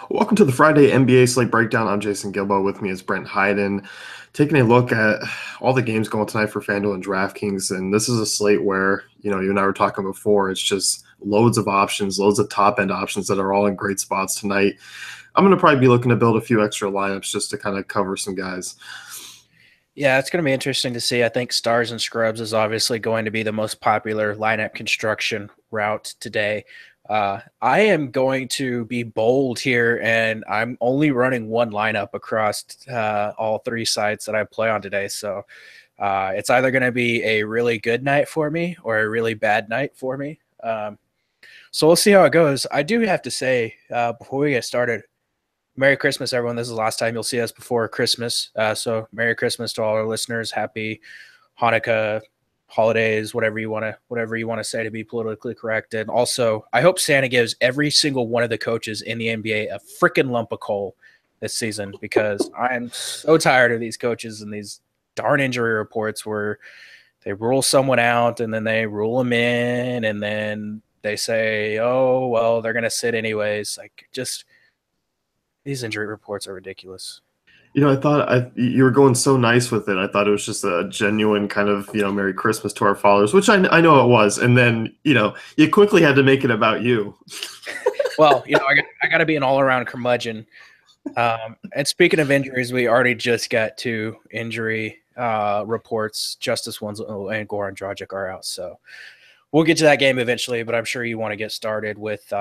Welcome to the Friday NBA slate breakdown. I'm Jason Gilbo. With me is Brent Hyden. Taking a look at all the games going tonight for FanDuel and DraftKings, and this is a slate where you and I were talking before. It's just loads of options, loads of top end options that are all in great spots tonight. I'm going to probably be looking to build a few extra lineups just to kind of cover some guys. Yeah, it's going to be interesting to see. I think Stars and Scrubs is obviously going to be the most popular lineup construction route today. I am going to be bold here, and I'm only running one lineup across all three sites that I play on today. So it's either going to be a really good night for me or a really bad night for me. So we'll see how it goes. I do have to say, before we get started, Merry Christmas, everyone. This is the last time you'll see us before Christmas. So Merry Christmas to all our listeners. Happy Hanukkah, holidays, whatever you want to say to be politically correct. And also, I hope Santa gives every single one of the coaches in the NBA a freaking lump of coal this season, because I'm so tired of these coaches and these darn injury reports where they rule someone out and then they rule them in and then they say, oh, well, they're going to sit anyways. Like, just these injury reports are ridiculous. I thought you were going so nice with it. I thought it was just a genuine kind of, Merry Christmas to our fathers, which I know it was. And then, you quickly had to make it about you. Well, I got to be an all-around curmudgeon. And speaking of injuries, we already just got two injury reports. Justice Winslow and Goran Dragic are out, so we'll get to that game eventually. But I'm sure you want to get started with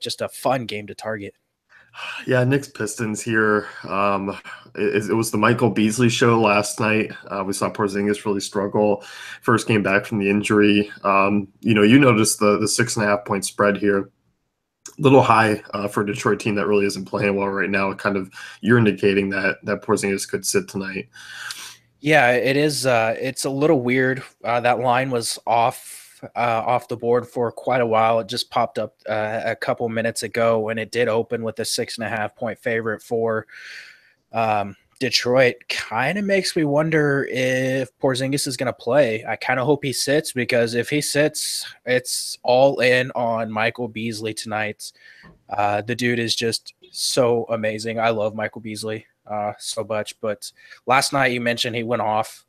just a fun game to target. Yeah, Knicks Pistons here. It was the Michael Beasley show last night. We saw Porzingis really struggle. First game back from the injury. You noticed the 6.5 point spread here. Little high for a Detroit team that really isn't playing well right now. Kind of you're indicating that Porzingis could sit tonight. Yeah, it is. It's a little weird. That line was off the board for quite a while. It just popped up a couple minutes ago, and it did open with a 6.5 point favorite for Detroit. Kind of makes me wonder if Porzingis is going to play. I kind of hope he sits, because if he sits, it's all in on Michael Beasley tonight. The dude is just so amazing. I love Michael Beasley so much. But last night you mentioned he went off,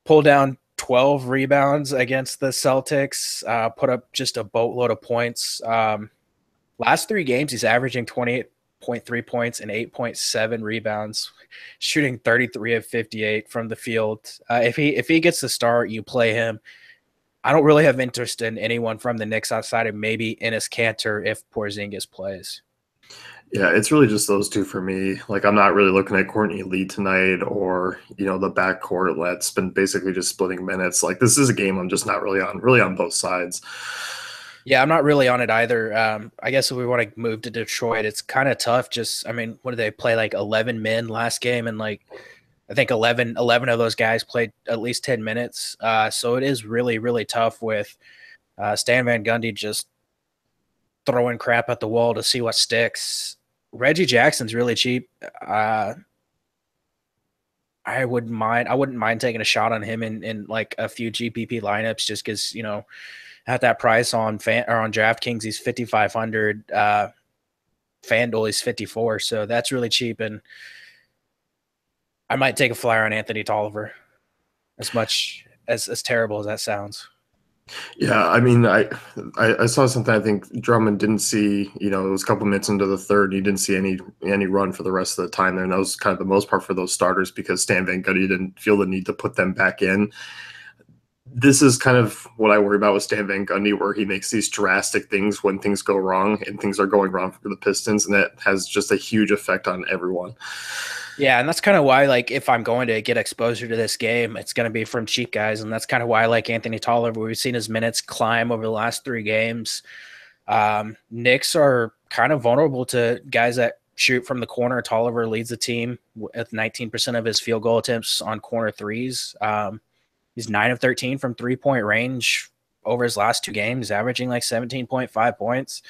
pulled down 12 rebounds against the Celtics, put up just a boatload of points. Last three games, he's averaging 28.3 points and 8.7 rebounds, shooting 33 of 58 from the field. If he gets the start, you play him. I don't really have interest in anyone from the Knicks outside of maybe Enes Kanter if Porzingis plays. Yeah, it's really just those two for me. Like, I'm not really looking at Courtney Lee tonight or, the backcourt that's been basically just splitting minutes. Like, this is a game I'm just not really on both sides. Yeah, I'm not really on it either. I guess if we want to move to Detroit, it's kind of tough. I mean, what did they play? Like 11 men last game, and like I think 11 of those guys played at least 10 minutes. So it is really, really tough with Stan Van Gundy just throwing crap at the wall to see what sticks. Reggie Jackson's really cheap. I wouldn't mind taking a shot on him in like a few GPP lineups, just because at that price on DraftKings he's 5,500. FanDuel he's 54, so that's really cheap, and I might take a flyer on Anthony Tolliver, as much as terrible as that sounds. Yeah, I mean, I saw something. I think Drummond didn't see. It was a couple minutes into the third. He didn't see any run for the rest of the time there, and that was kind of the most part for those starters because Stan Van Gundy didn't feel the need to put them back in. This is kind of what I worry about with Stan Van Gundy, where he makes these drastic things when things go wrong, and things are going wrong for the Pistons, and that has just a huge effect on everyone. Yeah, and that's kind of why, like, if I'm going to get exposure to this game, it's going to be from cheap guys, and that's kind of why I like Anthony Tolliver. We've seen his minutes climb over the last three games. Knicks are kind of vulnerable to guys that shoot from the corner. Tolliver leads the team with 19% of his field goal attempts on corner threes. He's 9 of 13 from three-point range over his last two games, averaging like 17.5 points.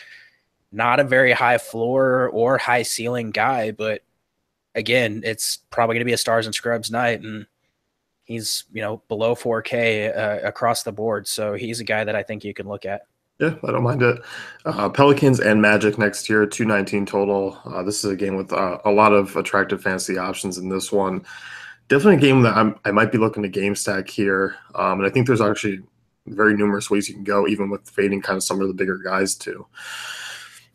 Not a very high floor or high ceiling guy, but again, it's probably going to be a Stars and Scrubs night, and he's below 4K across the board. So he's a guy that I think you can look at. Yeah, I don't mind it. Pelicans and Magic next year, 219 total. This is a game with a lot of attractive fantasy options in this one. Definitely a game that I might be looking to game stack here. And I think there's actually very numerous ways you can go, even with fading kind of some of the bigger guys too.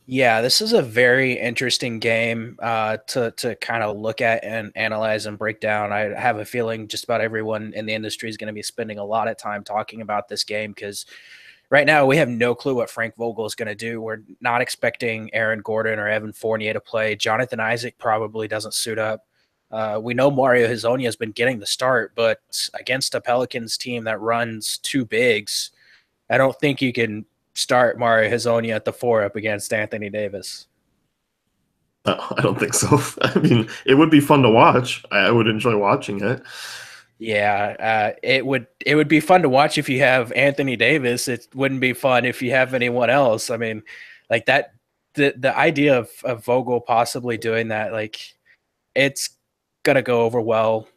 Yeah, this is a very interesting game to kind of look at and analyze and break down. I have a feeling just about everyone in the industry is going to be spending a lot of time talking about this game because right now we have no clue what Frank Vogel is going to do. We're not expecting Aaron Gordon or Evan Fournier to play. Jonathan Isaac probably doesn't suit up. We know Mario Hezonja has been getting the start, but against a Pelicans team that runs two bigs, I don't think you can start Mario Hezonja at the four up against Anthony Davis. I don't think so. I mean, it would be fun to watch. I would enjoy watching it. Yeah, it would be fun to watch if you have Anthony Davis. It wouldn't be fun if you have anyone else. I mean, like that the idea of Vogel possibly doing that, like it's gonna go over well.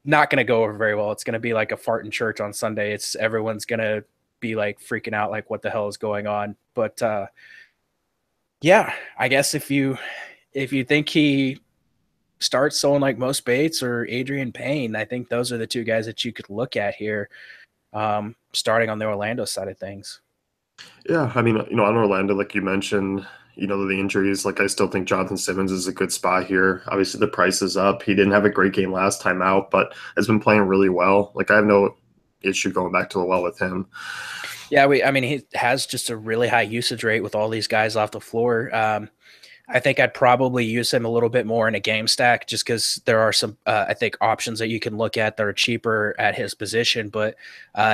Not gonna go over very well. It's gonna be like a fart in church on Sunday. It's everyone's gonna be like freaking out, like what the hell is going on. But yeah, I guess if you think he starts someone like Mo Bates or Adrian Payne, I think those are the two guys that you could look at here, starting on the Orlando side of things. Yeah, I mean, on Orlando, like you mentioned, the injuries, like I still think Jonathan Simmons is a good spot here. Obviously, the price is up. He didn't have a great game last time out, but has been playing really well. Like I have no issue going back to the well with him. Yeah, I mean, he has just a really high usage rate with all these guys off the floor. I think I'd probably use him a little bit more in a game stack just because there are some, I think, options that you can look at that are cheaper at his position, but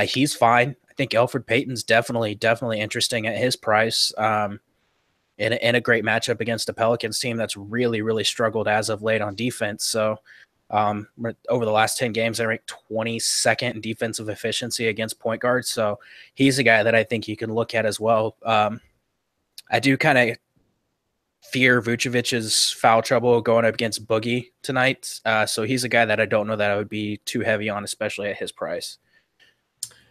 he's fine. I think Elfrid Payton's definitely interesting at his price. In a great matchup against a Pelicans team that's really struggled as of late on defense. So over the last 10 games, they ranked 22nd in defensive efficiency against point guards. So he's a guy that I think you can look at as well. I do kind of fear Vucevic's foul trouble going up against Boogie tonight. So he's a guy that I don't know that I would be too heavy on, especially at his price.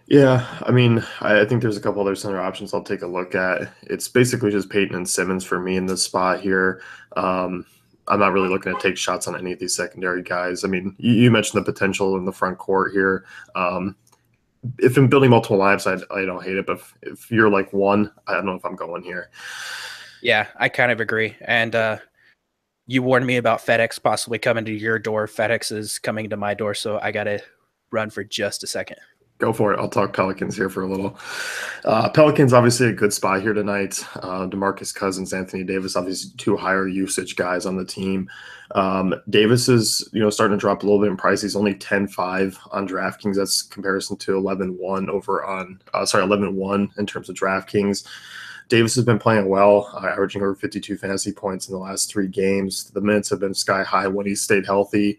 Yeah, I mean, I think there's a couple other center options I'll take a look at. It's basically just Peyton and Simmons for me in this spot here. I'm not really looking to take shots on any of these secondary guys. I mean, you mentioned the potential in the front court here. If I'm building multiple lineups, I don't hate it. But if you're like one, I don't know if I'm going here. Yeah, I kind of agree. And you warned me about FedEx possibly coming to your door. FedEx is coming to my door, so I got to run for just a second. Go for it. I'll talk Pelicans here for a little. Pelicans, obviously a good spot here tonight. DeMarcus Cousins, Anthony Davis, obviously two higher usage guys on the team. Davis is, starting to drop a little bit in price. He's only 10-5 on DraftKings. That's comparison to 11-1 over on, 11-1 in terms of DraftKings. Davis has been playing well, averaging over 52 fantasy points in the last 3 games. The minutes have been sky high when he's stayed healthy.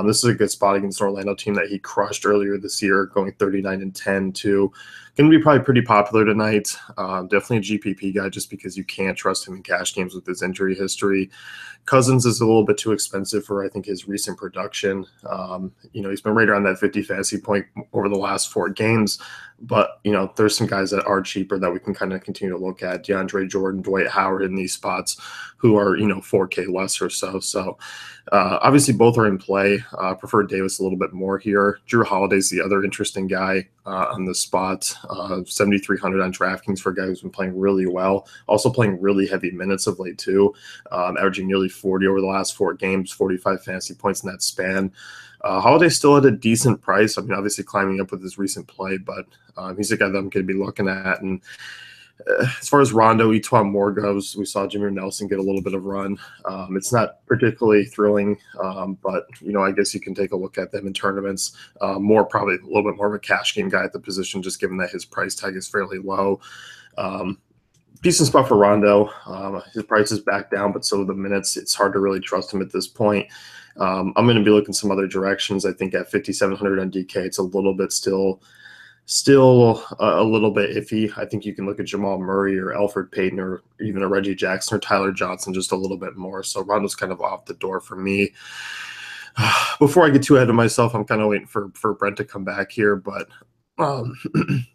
This is a good spot against an Orlando team that he crushed earlier this year, going 39-10 too. Going to be probably pretty popular tonight. Definitely a GPP guy just because you can't trust him in cash games with his injury history. Cousins is a little bit too expensive for, I think, his recent production. He's been right around that 50 fantasy point over the last 4 games. But, there's some guys that are cheaper that we can kind of continue to look at. DeAndre Jordan, Dwight Howard in these spots who are, 4K less or so. So obviously both are in play. Prefer Davis a little bit more here. Drew Holiday's the other interesting guy on the spot. 7,300 on DraftKings for a guy who's been playing really well. Also playing really heavy minutes of late too. Averaging nearly 40 over the last 4 games, 45 fantasy points in that span. Holiday's still at a decent price. I mean, obviously climbing up with his recent play, but he's a guy that I'm going to be looking at. And as far as Rondo, Etuan Moore goes, we saw Jimmy Nelson get a little bit of run. It's not particularly thrilling, but, I guess you can take a look at them in tournaments. More probably a little bit more of a cash game guy at the position, just given that his price tag is fairly low. Decent spot for Rondo. His price is back down, but so are the minutes. It's hard to really trust him at this point. I'm going to be looking some other directions. I think at 5,700 on DK, it's a little bit still a little bit iffy. I think you can look at Jamal Murray or Elfrid Payton or even a Reggie Jackson or Tyler Johnson just a little bit more. So Rondo's kind of off the door for me. Before I get too ahead of myself, I'm kind of waiting for Brent to come back here, but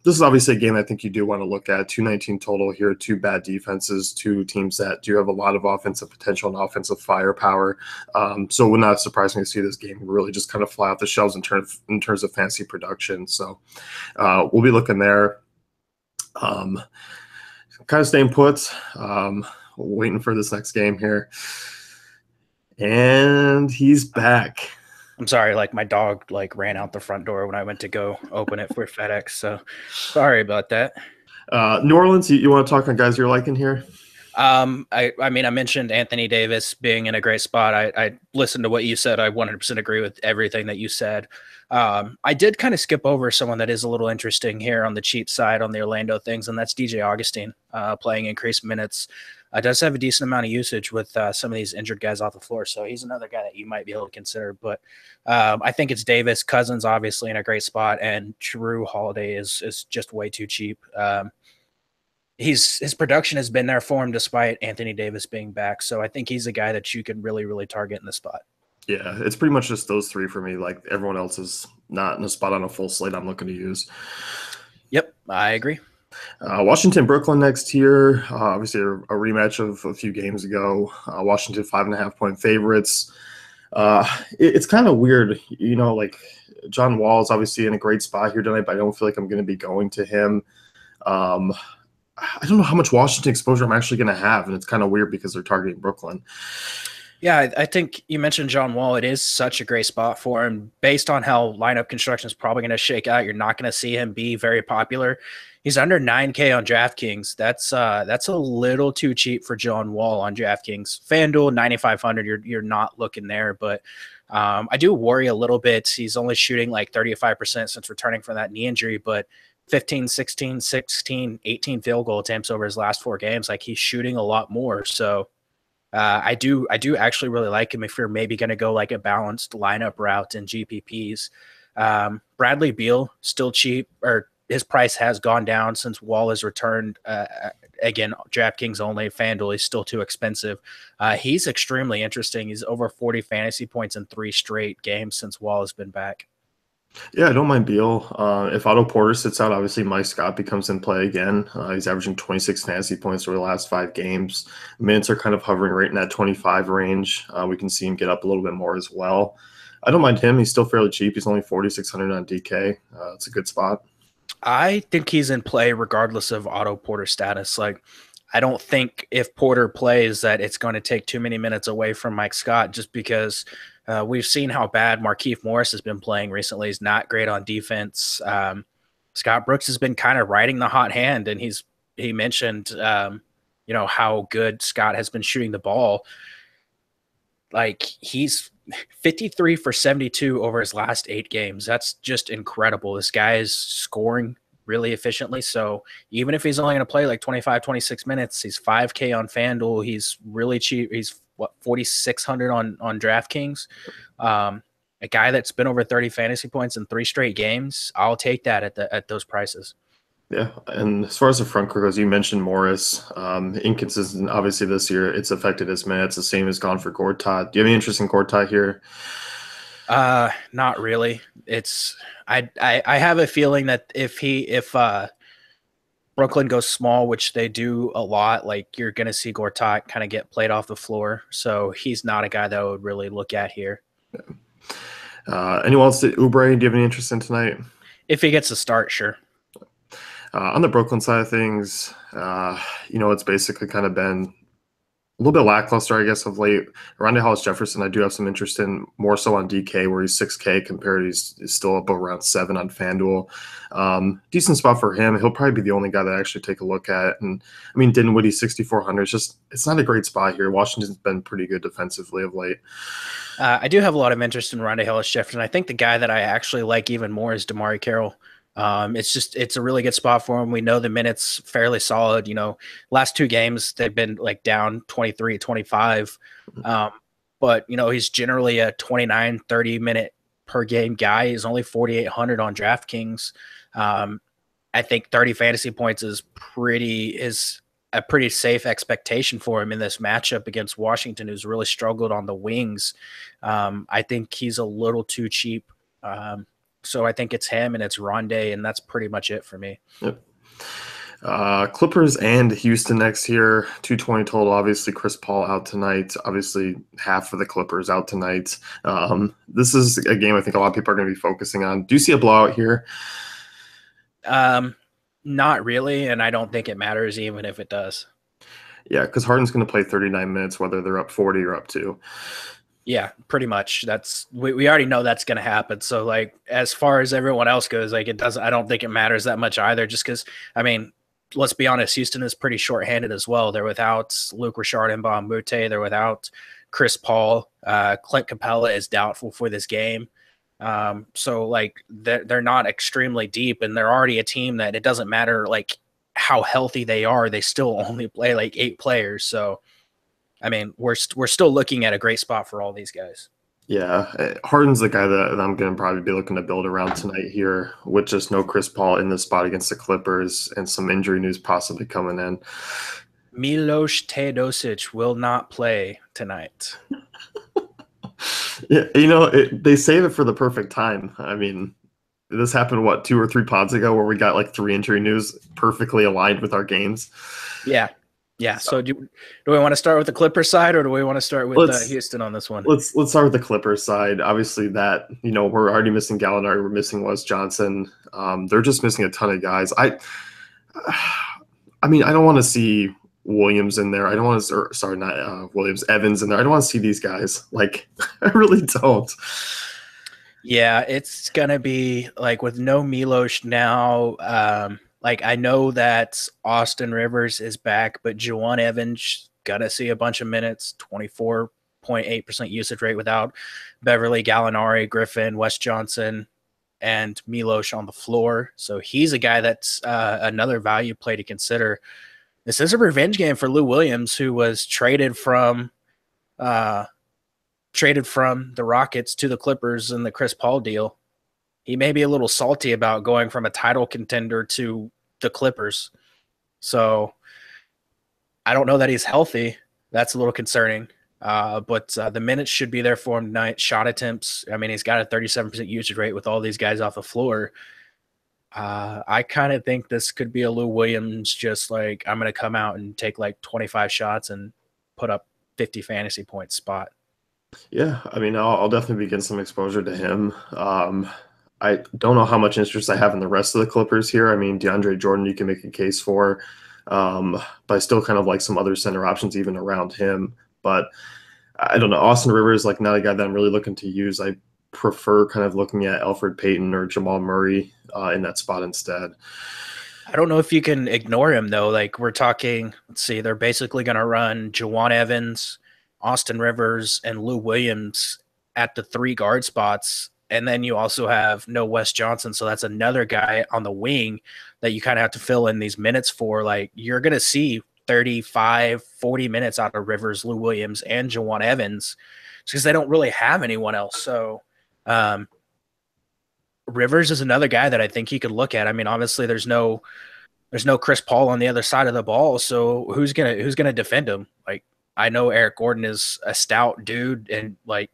This is obviously a game I think you do want to look at. 219 total here, two bad defenses, two teams that do have a lot of offensive potential and offensive firepower. So it would not surprise me to see this game really just kind of fly off the shelves in terms of fantasy production. So we'll be looking there. Kind of staying put, waiting for this next game here. And he's back. I'm sorry, like my dog like ran out the front door when I went to go open it for FedEx. So sorry about that. New Orleans, you want to talk on guys you're liking here? I mean, I mentioned Anthony Davis being in a great spot. I listened to what you said. I 100% agree with everything that you said. I did kind of skip over someone that is a little interesting here on the cheap side on the Orlando things, and that's DJ Augustine playing increased minutes. Does have a decent amount of usage with some of these injured guys off the floor, so he's another guy that you might be able to consider. But I think it's Davis. Cousins obviously in a great spot, and Drew Holiday is just way too cheap. His production has been there for him despite Anthony Davis being back. So I think he's a guy that you can really, really target in the spot. Yeah, it's pretty much just those three for me. Like everyone else is not in a spot on a full slate I'm looking to use. Yep, I agree. Washington, Brooklyn next here. Obviously, a rematch of a few games ago. Washington 5.5-point favorites. It's kind of weird, like John Wall is obviously in a great spot here tonight, but I don't feel like I'm going to be going to him. I don't know how much Washington exposure I'm actually going to have, and it's kind of weird because they're targeting Brooklyn. Yeah, I think you mentioned John Wall. It is such a great spot for him. Based on how lineup construction is probably going to shake out, you're not going to see him be very popular. He's under 9K on DraftKings. That's a little too cheap for John Wall on DraftKings. FanDuel 9,500. You're not looking there, but I do worry a little bit. He's only shooting like 35% since returning from that knee injury, but 15, 16, 16, 18 field goal attempts over his last 4 games. Like he's shooting a lot more. So I do actually really like him if you're maybe going to go like a balanced lineup route in GPPs. Bradley Beal still cheap, or his price has gone down since Wall has returned. Again, DraftKings only, FanDuel, he's still too expensive. He's extremely interesting. He's over 40 fantasy points in 3 straight games since Wall has been back. Yeah, I don't mind Beal. If Otto Porter sits out, obviously Mike Scott becomes in play again. He's averaging 26 fantasy points over the last 5 games. Minutes are kind of hovering right in that 25 range. We can see him get up a little bit more as well. I don't mind him. He's still fairly cheap. He's only 4,600 on DK. It's a good spot. I think he's in play regardless of Otto Porter status. Like, I don't think if Porter plays that it's going to take too many minutes away from Mike Scott, just because we've seen how bad Markieff Morris has been playing recently. He's not great on defense. Scott Brooks has been kind of riding the hot hand, and he mentioned how good Scott has been shooting the ball. Like, he's 53 for 72 over his last 8 games. That's just incredible. This guy is scoring really efficiently. So even if he's only going to play like 25, 26 minutes, he's 5K on FanDuel. He's really cheap. He's 4,600 on DraftKings. A guy that's been over 30 fantasy points in 3 straight games. I'll take that at those prices. Yeah, and as far as the front court goes, you mentioned Morris. Inconsistent, obviously, this year. It's affected his minutes. The same has gone for Gortat. Do you have any interest in Gortat here? Not really. I have a feeling that if Brooklyn goes small, which they do a lot, like you're going to see Gortat kind of get played off the floor. So he's not a guy that I would really look at here. Anyone else? Oubre, do you have any interest in tonight? If he gets a start, sure. On the Brooklyn side of things, it's basically kind of been a little bit lackluster, I guess, of late. Rondae Hollis-Jefferson, I do have some interest in, more so on DK, where he's 6K compared. He's still up around 7 on FanDuel. Decent spot for him. He'll probably be the only guy that I actually take a look at. And I mean, Dinwiddie 6,400. It's not a great spot here. Washington's been pretty good defensively of late. I do have a lot of interest in Rondae Hollis-Jefferson. I think the guy that I actually like even more is DeMarre Carroll. It's a really good spot for him. We know the minutes fairly solid. Last 2 games they've been like down 23, 25. But he's generally a 29, 30 minute per game guy. He's only 4,800 on DraftKings. I think 30 fantasy points is a pretty safe expectation for him in this matchup against Washington, who's really struggled on the wings. I think he's a little too cheap So I think it's him and it's Rondé, and that's pretty much it for me. Yep. Clippers and Houston next here. 220 total. Obviously, Chris Paul out tonight. Obviously, half of the Clippers out tonight. This is a game I think a lot of people are going to be focusing on. Do you see a blowout here? Not really, and I don't think it matters even if it does. Yeah, because Harden's going to play 39 minutes, whether they're up 40 or up 2. Yeah, pretty much. We already know that's going to happen. So like as far as everyone else goes, like it doesn't. I don't think it matters that much either. Just because I mean, let's be honest, Houston is pretty shorthanded as well. They're without Luke Richard and Mbah Moute. They're without Chris Paul. Clint Capella is doubtful for this game. So like they're not extremely deep, and they're already a team that it doesn't matter like how healthy they are. They still only play like 8 players. So I mean, we're still looking at a great spot for all these guys. Yeah, Harden's the guy that I'm going to probably be looking to build around tonight here with just no Chris Paul in the spot against the Clippers and some injury news possibly coming in. Milos Teodosic will not play tonight. Yeah, they save it for the perfect time. I mean, this happened, what, 2 or 3 pods ago where we got like 3 injury news perfectly aligned with our games. Yeah. Yeah. So do we want to start with the Clippers side or do we want to start with Houston on this one? Let's start with the Clippers side. Obviously that, we're already missing Gallinari. We're missing Wes Johnson. They're just missing a ton of guys. I mean, I don't want to see Williams in there. I don't want to, sorry, not Williams, Evans in there. I don't want to see these guys. Like, I really don't. Yeah, it's going to be like with no Milos now. Like I know that Austin Rivers is back, but Juwan Evans gonna see a bunch of minutes, 24.8% usage rate without Beverly, Gallinari, Griffin, Wes Johnson, and Milos on the floor. So he's a guy that's another value play to consider. This is a revenge game for Lou Williams, who was traded from the Rockets to the Clippers in the Chris Paul deal. He may be a little salty about going from a title contender to the Clippers. So I don't know that he's healthy. That's a little concerning. But the minutes should be there for him tonight. Shot attempts. I mean, he's got a 37% usage rate with all these guys off the floor. I kind of think this could be a Lou Williams, just like I'm going to come out and take like 25 shots and put up 50 fantasy points spot. Yeah, I mean, I'll definitely be getting some exposure to him. I don't know how much interest I have in the rest of the Clippers here. I mean, DeAndre Jordan, you can make a case for, but I still kind of like some other center options even around him. But I don't know. Austin Rivers, like not a guy that I'm really looking to use. I prefer kind of looking at Alfred Payton or Jamal Murray in that spot instead. I don't know if you can ignore him though. Like we're talking, let's see, they're basically going to run Juwan Evans, Austin Rivers, and Lou Williams at the 3 guard spots. And then you also have no Wes Johnson. So that's another guy on the wing that you kind of have to fill in these minutes for. Like you're going to see 35, 40 minutes out of Rivers, Lou Williams, and Juwan Evans because they don't really have anyone else. So Rivers is another guy that I think he could look at. I mean, obviously there's no Chris Paul on the other side of the ball. So who's gonna defend him? Like I know Eric Gordon is a stout dude and like,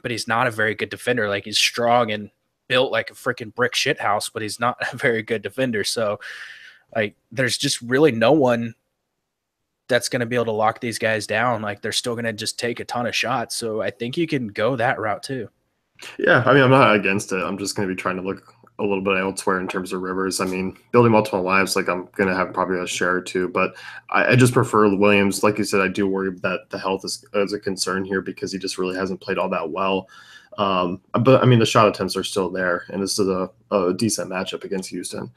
but he's not a very good defender. Like he's strong and built like a freaking brick shit house, but he's not a very good defender. So like there's just really no one that's going to be able to lock these guys down. Like they're still going to just take a ton of shots. So I think you can go that route too. Yeah, I mean, I'm not against it. I'm just going to be trying to look a little bit elsewhere in terms of Rivers. I mean, building multiple lives, like I'm going to have probably a share or two, but I just prefer Williams. Like you said, I do worry that the health is a concern here because he just really hasn't played all that well. But I mean, the shot attempts are still there, and this is a decent matchup against Houston.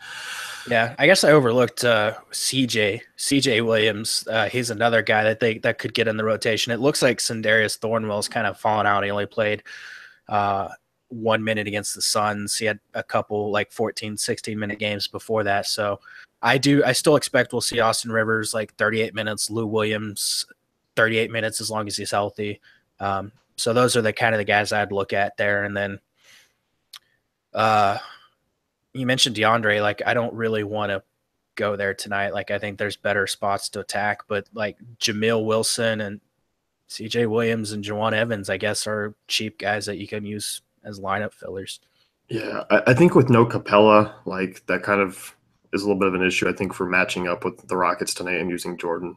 Yeah, I guess I overlooked CJ Williams. He's another guy that could get in the rotation. It looks like Sindarius Thornwell's kind of fallen out. He only played 1 minute against the Suns. He had a couple like 14, 16-minute games before that. So I still expect we'll see Austin Rivers like 38 minutes, Lou Williams 38 minutes as long as he's healthy. So those are the kind of the guys I'd look at there. And then you mentioned DeAndre. Like I don't really want to go there tonight. Like I think there's better spots to attack, but like Jamil Wilson and CJ Williams and Juwan Evans, I guess, are cheap guys that you can use as lineup fillers. Yeah, I think with no Capella, like that kind of is a little bit of an issue. I think for matching up with the Rockets tonight and using Jordan.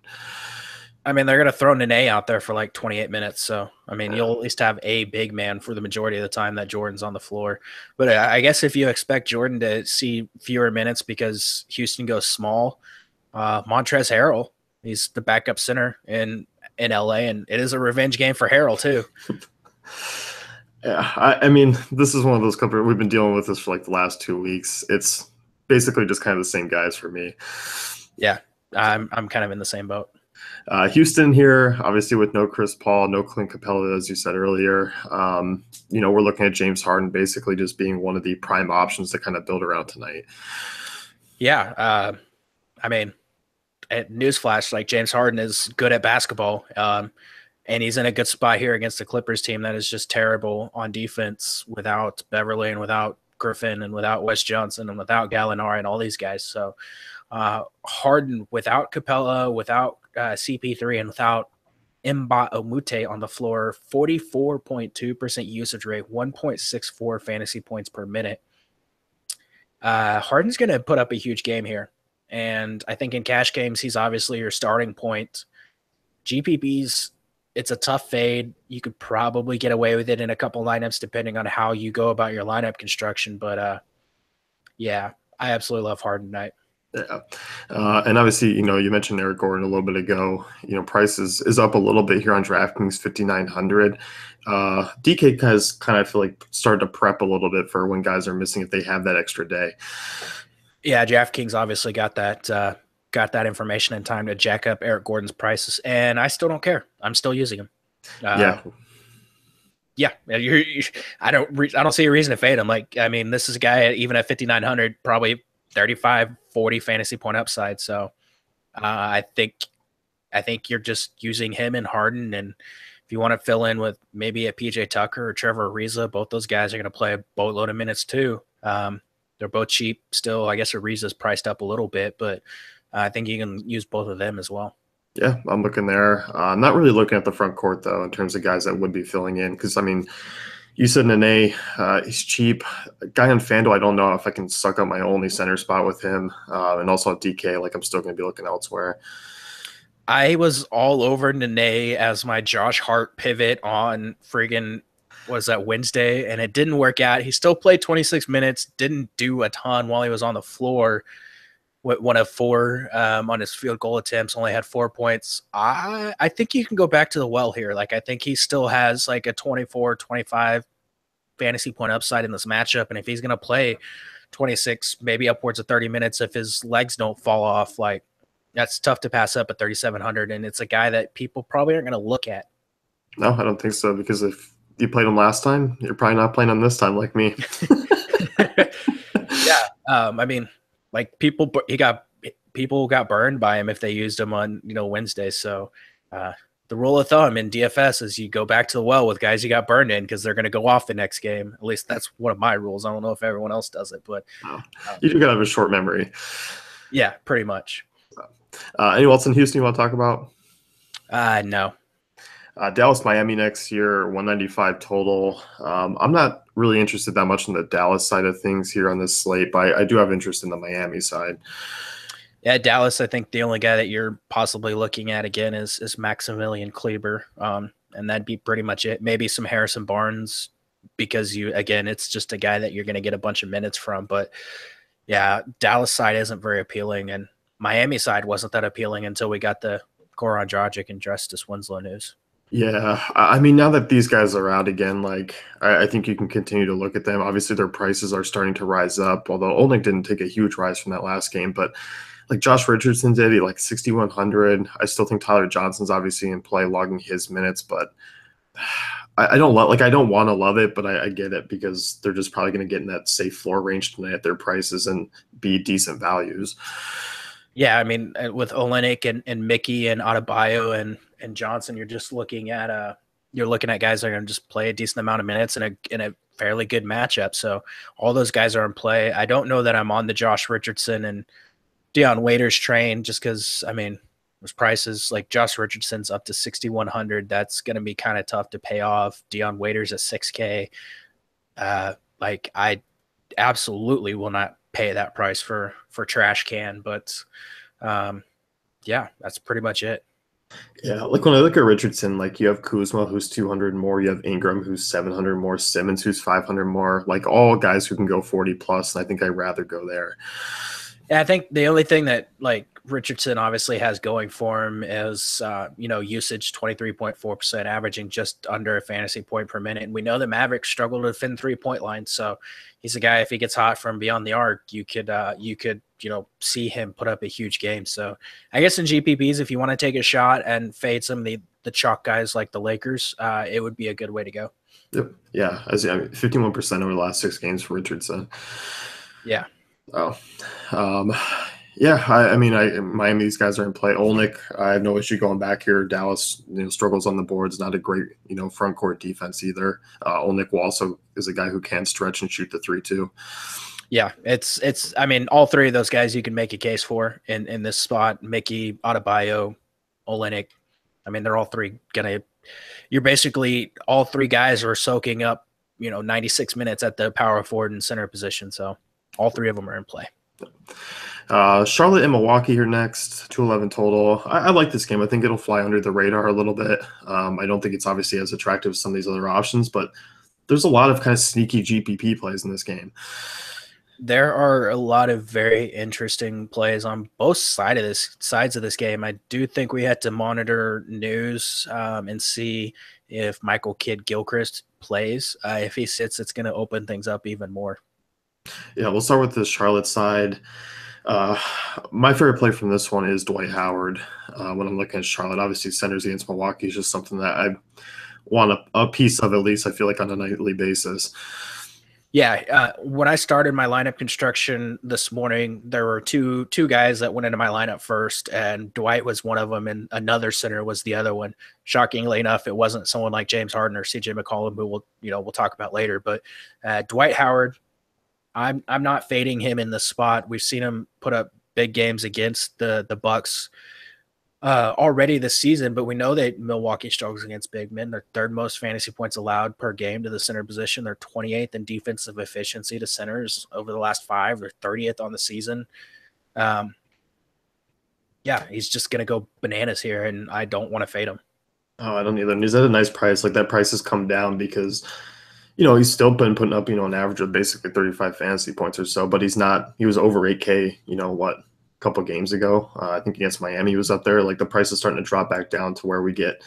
I mean, they're going to throw Nene out there for like 28 minutes. So, I mean, Yeah, you'll at least have a big man for the majority of the time that Jordan's on the floor. But I guess if you expect Jordan to see fewer minutes because Houston goes small, Montrezl Harrell, he's the backup center in LA, and it is a revenge game for Harrell too. yeah. I mean, this is one of those companies we've been dealing with this for like the last 2 weeks. It's basically just kind of the same guys for me. Yeah, I'm kind of in the same boat. Houston here, obviously with no Chris Paul, no Clint Capella, as you said earlier. We're looking at James Harden basically just being one of the prime options to kind of build around tonight. Yeah, I mean, newsflash, like James Harden is good at basketball. And he's in a good spot here against the Clippers team that is just terrible on defense without Beverly and without Griffin and without Wes Johnson and without Gallinari and all these guys. So Harden without Capella, without CP3, and without Mbot Omute on the floor, 44.2% usage rate, 1.64 fantasy points per minute. Harden's going to put up a huge game here. And I think in cash games, he's obviously your starting point. GPPs, it's a tough fade. You could probably get away with it in a couple lineups depending on how you go about your lineup construction. But yeah, I absolutely love Harden tonight. Yeah. And obviously, you mentioned Eric Gordon a little bit ago. Price is up a little bit here on DraftKings, 5,900. DK has kind of feel like started to prep a little bit for when guys are missing if they have that extra day. Yeah, DraftKings obviously got that information in time to jack up Eric Gordon's prices, and I still don't care. I'm still using him. Uh, Yeah. yeah, I don't see a reason to fade him. Like, I mean, this is a guy even at 5,900, probably 35, 40 fantasy point upside. So I think you're just using him and Harden, and if you want to fill in with maybe a PJ Tucker or Trevor Ariza, both those guys are going to play a boatload of minutes too. They're both cheap still. I guess Ariza's priced up a little bit, but I think you can use both of them as well. Yeah, I'm looking there. I'm not really looking at the front court, though, in terms of guys that would be filling in. Because, I mean, you said Nene, he's cheap. A guy on FanDuel, I don't know if I can suck up my only center spot with him. And also DK, like I'm still going to be looking elsewhere. I was all over Nene as my Josh Hart pivot on friggin' was that Wednesday, and it didn't work out. He still played 26 minutes, didn't do a ton while he was on the floor. One of four on his field goal attempts, only had 4 points. I think you can go back to the well here. Like, I think he still has like a 24, 25 fantasy point upside in this matchup. And if he's going to play 26, maybe upwards of 30 minutes, if his legs don't fall off, like, that's tough to pass up at 3,700. And it's a guy that people probably aren't going to look at. No, I don't think so. Because if you played him last time, you're probably not playing him this time like me. Yeah. I mean, like people got burned by him if they used him on, Wednesday. So the rule of thumb in DFS is you go back to the well with guys you got burned in because they're going to go off the next game. At least that's one of my rules. I don't know if everyone else does it, but You do got to have a short memory. yeah, pretty much. Anyone else in Houston you want to talk about? No. Dallas, Miami next year, 195 total. I'm not really interested that much in the Dallas side of things here on this slate, but I do have interest in the Miami side. Yeah, Dallas, I think the only guy that you're possibly looking at again is Maximilian Kleber. And that'd be pretty much it. Maybe some Harrison Barnes because it's just a guy that you're going to get a bunch of minutes from. But yeah, Dallas side isn't very appealing. And Miami side wasn't that appealing until we got the Goran Dragic and Justice Winslow news. Yeah, I mean, now that these guys are out again, like I think you can continue to look at them. Obviously, their prices are starting to rise up, although Olenek didn't take a huge rise from that last game. But like Josh Richardson did, he like 6,100. I still think Tyler Johnson's obviously in play, logging his minutes, but I don't I don't want to love it, but I get it because they're just probably going to get in that safe floor range tonight at their prices and be decent values. Yeah, I mean, with Olenek and Mickey and Adebayo and Johnson, you're looking at guys that are going to just play a decent amount of minutes in a fairly good matchup. So all those guys are in play. I don't know that I'm on the Josh Richardson and Deion Waiters train just because, I mean, those prices like Josh Richardson's up to 6,100. That's going to be kind of tough to pay off. Deion Waiters at 6K. absolutely will not pay that price for trash can. But yeah, that's pretty much it. Yeah, like when I look at Richardson, like you have Kuzma who's 200 more, you have Ingram who's 700 more, Simmons who's 500 more, like all guys who can go 40 plus, and I think I'd rather go there. Yeah, I think the only thing that like Richardson obviously has going for him is usage 23.4%, averaging just under a fantasy point per minute. And we know the Mavericks struggle to defend 3-point line, so he's a guy, if he gets hot from beyond the arc, you could see him put up a huge game. So I guess in GPPs, if you want to take a shot and fade some of the chalk guys like the Lakers, it would be a good way to go. Yep. Yeah, 51% over the last 6 games for Richardson. Yeah. Oh, um, yeah. I mean, Miami. These guys are in play. Olnick, I have no issue going back here. Dallas, struggles on the boards. Not a great, front court defense either. Olnick also is a guy who can stretch and shoot the three too. Yeah, it's. I mean, all three of those guys you can make a case for in this spot. Mickey, Adebayo, Olenek. I mean, they're all three gonna. You're basically all three guys are soaking up 96 minutes at the power forward and center position. So all three of them are in play. Charlotte and Milwaukee here next, 211 total. I like this game. I think it'll fly under the radar a little bit. I don't think it's obviously as attractive as some of these other options, but there's a lot of kind of sneaky GPP plays in this game. There are a lot of very interesting plays on both sides of this game. I do think we had to monitor news and see if Michael Kidd Gilchrist plays. If he sits, it's going to open things up even more. Yeah, we'll start with the Charlotte side. My favorite play from this one is Dwight Howard. When I'm looking at Charlotte, obviously centers against Milwaukee is just something that I want a piece of, at least I feel like on a nightly basis. Yeah, when I started my lineup construction this morning, there were two guys that went into my lineup first, and Dwight was one of them, and another center was the other one. Shockingly enough, it wasn't someone like James Harden or CJ McCollum, who we'll talk about later. But Dwight Howard, I'm not fading him in the spot. We've seen him put up big games against the Bucks already this season, but we know that Milwaukee struggles against big men. They're third most fantasy points allowed per game to the center position. They're 28th in defensive efficiency to centers over the last 5. They're 30th on the season. Yeah, he's just going to go bananas here, and I don't want to fade him. Oh, I don't either. And he's at a nice price. Like that price has come down because he's still been putting up, an average of basically 35 fantasy points or so, but he was over 8K, couple games ago. I think against Miami he was up there. Like the price is starting to drop back down to where we get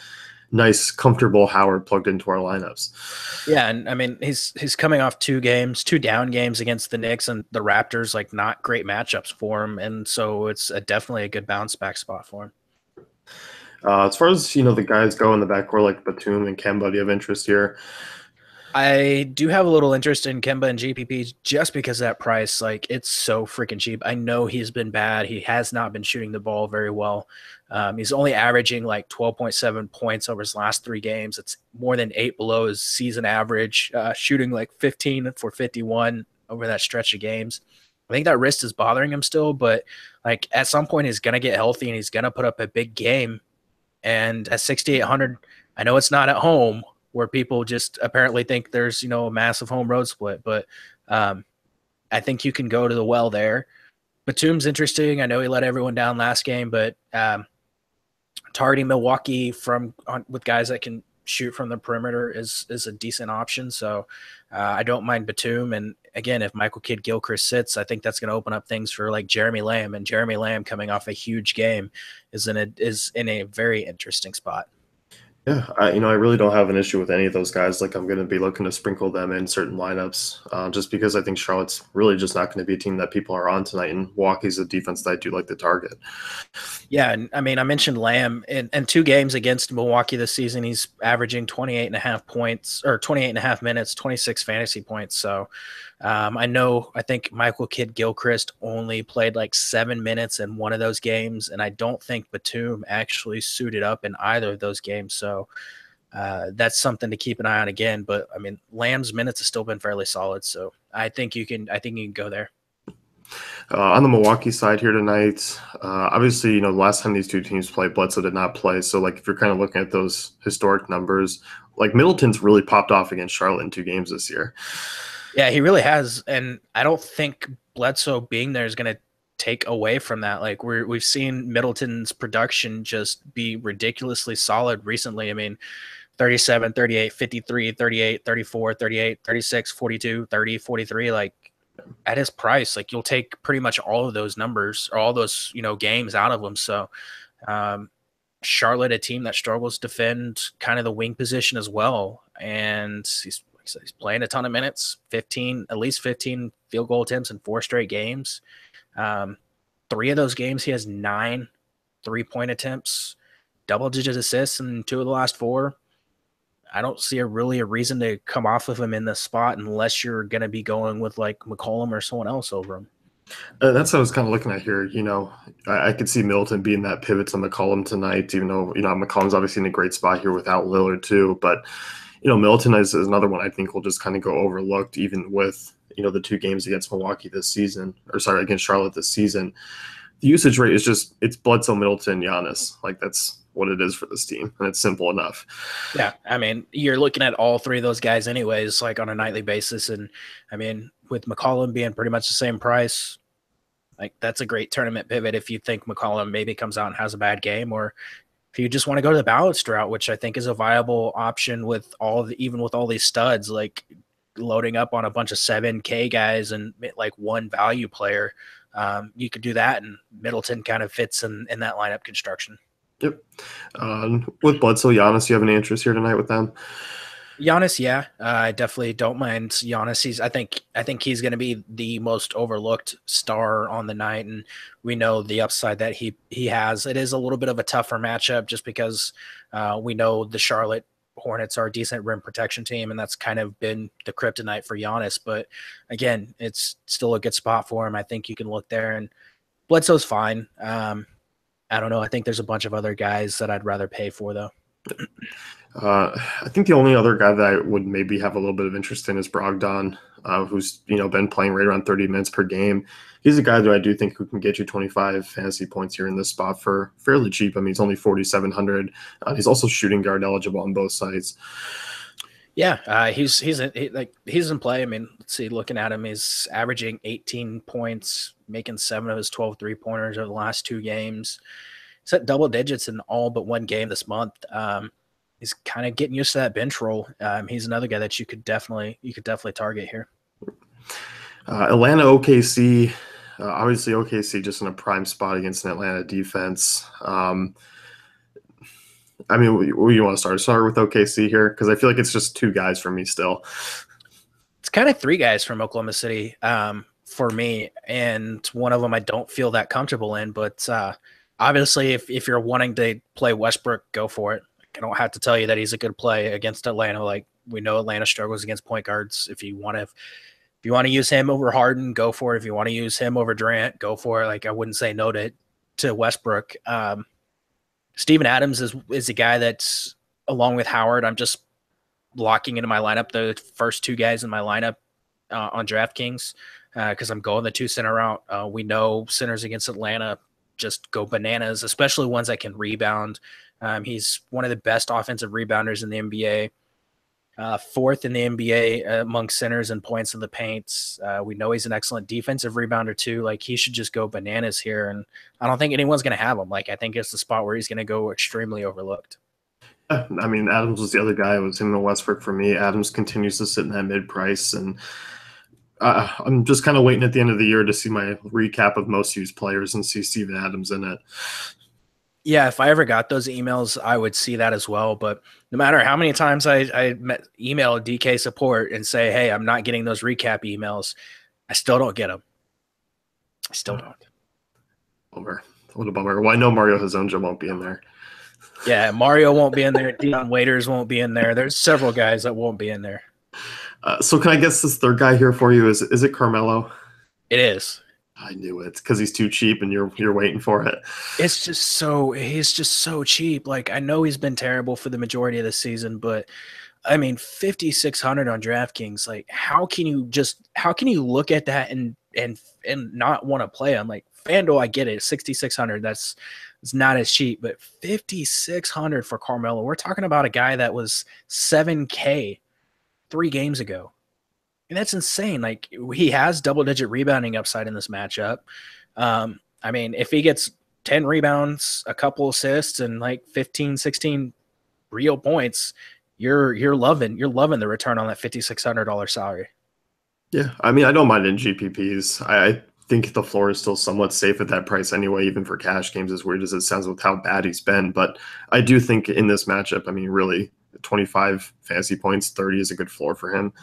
nice, comfortable Howard plugged into our lineups. Yeah, and I mean he's coming off 2 down games against the Knicks and the Raptors, like not great matchups for him, and so it's definitely a good bounce back spot for him. As far as the guys go in the backcourt like Batum and Kemba, do you have interest here? I do have a little interest in Kemba and GPP just because of that price. Like, it's so freaking cheap. I know he's been bad. He has not been shooting the ball very well. He's only averaging like 12.7 points over his last 3 games. It's more than 8 below his season average, shooting like 15 for 51 over that stretch of games. I think that wrist is bothering him still, but like at some point he's going to get healthy and he's going to put up a big game. And at 6,800, I know it's not at home, where people just apparently think there's, a massive home road split. But I think you can go to the well there. Batum's interesting. I know he let everyone down last game, but targeting Milwaukee with guys that can shoot from the perimeter is a decent option. So I don't mind Batum. And again, if Michael Kidd Gilchrist sits, I think that's going to open up things for like Jeremy Lamb. And Jeremy Lamb coming off a huge game is in a very interesting spot. Yeah, I really don't have an issue with any of those guys. Like I'm going to be looking to sprinkle them in certain lineups, just because I think Charlotte's really just not going to be a team that people are on tonight, and Milwaukee's a defense that I do like to target. Yeah, and I mean, I mentioned Lamb in 2 games against Milwaukee this season. He's averaging 28.5 points or 28.5 minutes, 26 fantasy points. So I think Michael Kidd Gilchrist only played like 7 minutes in one of those games, and I don't think Batum actually suited up in either of those games. So that's something to keep an eye on again. But I mean, Lamb's minutes have still been fairly solid, so I think you can go there. On the Milwaukee side here tonight, obviously, the last time these two teams played, Bledsoe did not play. So, like, if you're kind of looking at those historic numbers, like Middleton's really popped off against Charlotte in 2 games this year. Yeah, he really has, and I don't think Bledsoe being there is going to take away from that. Like we've seen Middleton's production just be ridiculously solid recently. I mean, 37, 38, 53, 38, 34, 38, 36, 42, 30, 43. Like at his price, like you'll take pretty much all of those numbers or all those, games out of him. So, um, Charlotte, a team that struggles to defend kind of the wing position as well. And he's playing a ton of minutes, at least 15 field goal attempts in 4 straight games. Um, 3 of those games, he has 9 3-point attempts, double digit assists in 2 of the last 4. I don't see really a reason to come off of him in this spot unless you're going to be going with like McCollum or someone else over him. That's what I was kind of looking at here. I could see Milton being that pivot to McCollum tonight, even though, McCollum's obviously in a great spot here without Lillard too. But, Milton is another one I think will just kind of go overlooked, even with, the 2 games against Milwaukee this season, or sorry, against Charlotte this season. The usage rate is it's Bledsoe, Middleton, Giannis. Like that's what it is for this team, and it's simple enough. Yeah, I mean, you're looking at all 3 of those guys anyways, like on a nightly basis. And I mean, with McCollum being pretty much the same price, like that's a great tournament pivot if you think McCollum maybe comes out and has a bad game, or if you just want to go to the balanced route, which I think is a viable option with even with all these studs, like loading up on a bunch of 7K guys and like one value player. You could do that, and Middleton kind of fits in that lineup construction. Yep. With Bledsoe, Giannis, you have any interest here tonight with them? Giannis, yeah, I definitely don't mind Giannis. I think he's going to be the most overlooked star on the night, and we know the upside that he has. It is a little bit of a tougher matchup just because we know the Charlotte Hornets are a decent rim protection team, and that's kind of been the kryptonite for Giannis. But again, it's still a good spot for him. I think you can look there, and Bledsoe's fine. I don't know. I think there's a bunch of other guys that I'd rather pay for though. I think the only other guy that I would maybe have a little bit of interest in is Brogdon, who's been playing right around 30 minutes per game. He's a guy that I do think who can get you 25 fantasy points here in this spot for fairly cheap. I mean, he's only 4,700. He's also shooting guard eligible on both sides. Yeah, he's in play. I mean, let's see. Looking at him, he's averaging 18 points, making 7 of his 12 3-pointers over the last 2 games. He's at double digits in all but 1 game this month. He's kind of getting used to that bench role. He's another guy that you could definitely target here. Atlanta OKC, obviously OKC just in a prime spot against an Atlanta defense. I mean, what do you want to start with OKC here? Because I feel like it's just 2 guys for me still. It's kind of 3 guys from Oklahoma City for me, and one of them I don't feel that comfortable in. But obviously, if you're wanting to play Westbrook, go for it. I don't have to tell you that he's a good play against Atlanta. Like we know Atlanta struggles against point guards. If you want to use him over Harden, go for it. If you want to use him over Durant, go for it. Like I wouldn't say no to Westbrook. Steven Adams is a guy that's, along with Howard, I'm just locking into my lineup, the first 2 guys in my lineup on DraftKings because I'm going the 2 center route. We know centers against Atlanta just go bananas, especially ones that can rebound. He's one of the best offensive rebounders in the NBA. 4th in the NBA among centers and points in the paints. We know he's an excellent defensive rebounder too. Like he should just go bananas here, and I don't think anyone's going to have him. Like I think it's the spot where he's going to go extremely overlooked. I mean, Adams was the other guy. It was him and Westbrook for me. Adams continues to sit in that mid price, and I'm just kind of waiting at the end of the year to see my recap of most used players and see Steven Adams in it. Yeah, if I ever got those emails, I would see that as well. But no matter how many times I email DK support and say, hey, I'm not getting those recap emails, I still don't get them. I still don't. Bummer. What a bummer. Well, I know Mario Hezonja won't be in there. Yeah, Mario won't be in there. Dion Waiters won't be in there. There's several guys that won't be in there. So can I guess this third guy here for you? Is it Carmelo? It is. I knew it because he's too cheap and you're waiting for it. He's just so cheap. Like I know he's been terrible for the majority of the season, but I mean 5,600 on DraftKings. Like how can you look at that and not want to play him? Like FanDuel, I get it, 6,600. It's not as cheap, but 5,600 for Carmelo. We're talking about a guy that was 7K 3 games ago. mean, that's insane. Like, he has double-digit rebounding upside in this matchup. I mean, if he gets 10 rebounds, a couple assists, and like 15, 16 real points, you're loving the return on that $5,600 salary. Yeah, I mean, I don't mind in GPPs. I think the floor is still somewhat safe at that price anyway, even for cash games, as weird as it sounds with how bad he's been. But I do think in this matchup, I mean, really, 25 fantasy points, 30 is a good floor for him.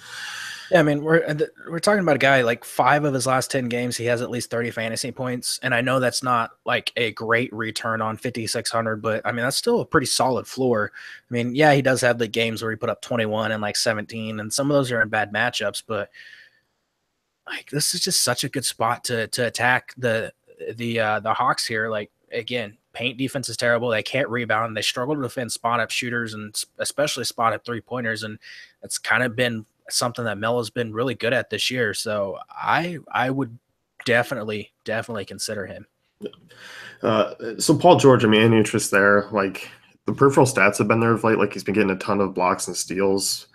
Yeah, I mean, we're talking about a guy like 5 of his last 10 games, he has at least 30 fantasy points, and I know that's not like a great return on 5,600, but I mean that's still a pretty solid floor. I mean, yeah, he does have the games where he put up 21 and like 17, and some of those are in bad matchups, but like this is just such a good spot to attack the Hawks here. Like again, paint defense is terrible. They can't rebound. They struggle to defend spot up shooters and especially spot up 3-pointers, and that's kind of been something that Melo's been really good at this year. So I would definitely consider him. So Paul George, I mean, any interest there? Like the peripheral stats have been there of late. Like he's been getting a ton of blocks and steals,